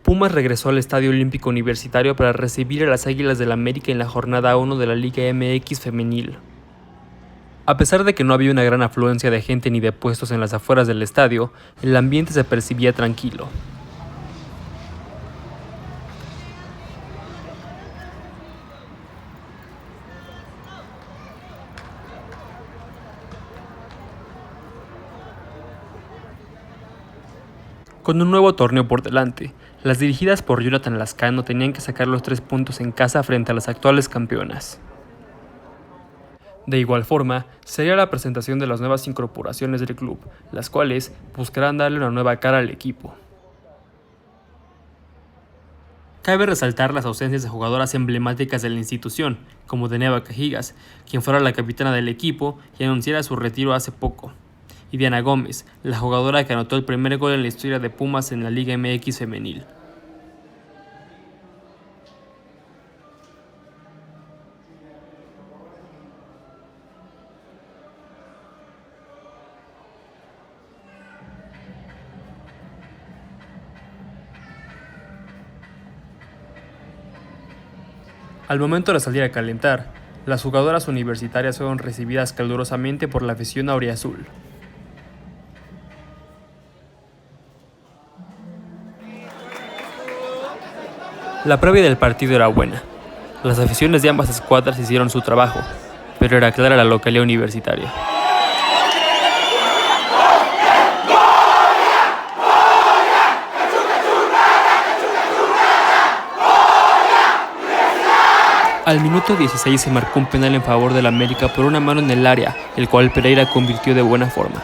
Pumas regresó al Estadio Olímpico Universitario para recibir a las Águilas del América en la jornada 1 de la Liga MX Femenil. A pesar de que no había una gran afluencia de gente ni de puestos en las afueras del estadio, el ambiente se percibía tranquilo. Con un nuevo torneo por delante, las dirigidas por Jonathan Lascano tenían que sacar los 3 puntos en casa frente a las actuales campeonas. De igual forma, sería la presentación de las nuevas incorporaciones del club, las cuales buscarán darle una nueva cara al equipo. Cabe resaltar las ausencias de jugadoras emblemáticas de la institución, como Deneva Cajigas, quien fuera la capitana del equipo y anunciara su retiro hace poco, y Diana Gómez, la jugadora que anotó el primer gol en la historia de Pumas en la Liga MX Femenil. Al momento de salir a calentar, las jugadoras universitarias fueron recibidas calurosamente por la afición auriazul. La previa del partido era buena. Las aficiones de ambas escuadras hicieron su trabajo, pero era clara la localía universitaria. Al minuto 16 se marcó un penal en favor del América por una mano en el área, el cual Pereira convirtió de buena forma.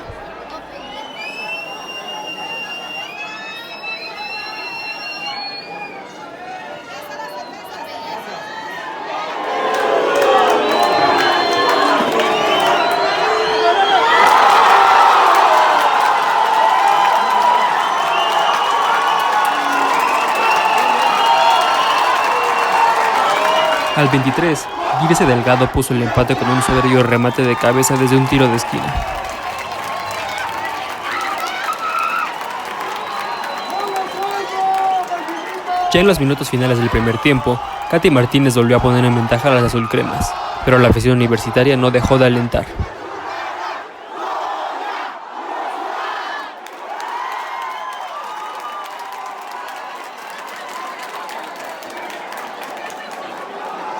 Al 23, Gilce Delgado puso el empate con un soberbio remate de cabeza desde un tiro de esquina. Ya en los minutos finales del primer tiempo, Katy Martínez volvió a poner en ventaja a las azulcremas, pero la afición universitaria no dejó de alentar.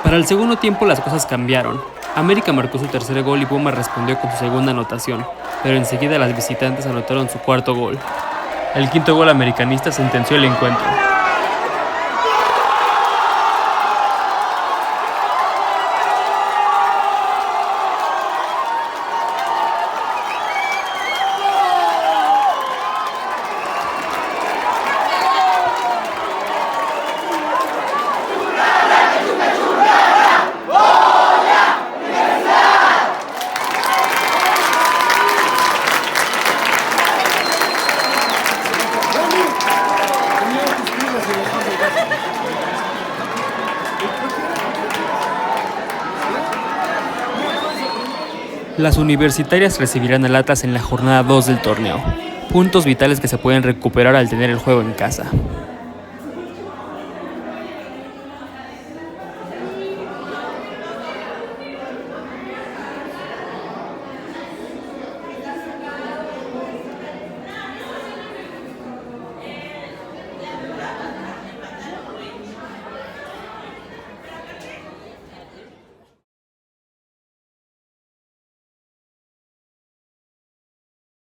Para el segundo tiempo las cosas cambiaron. América marcó su tercer gol y Pumas respondió con su segunda anotación, pero enseguida las visitantes anotaron su cuarto gol. El quinto gol americanista sentenció el encuentro. Las universitarias recibirán al Atlas en la jornada 2 del torneo, puntos vitales que se pueden recuperar al tener el juego en casa.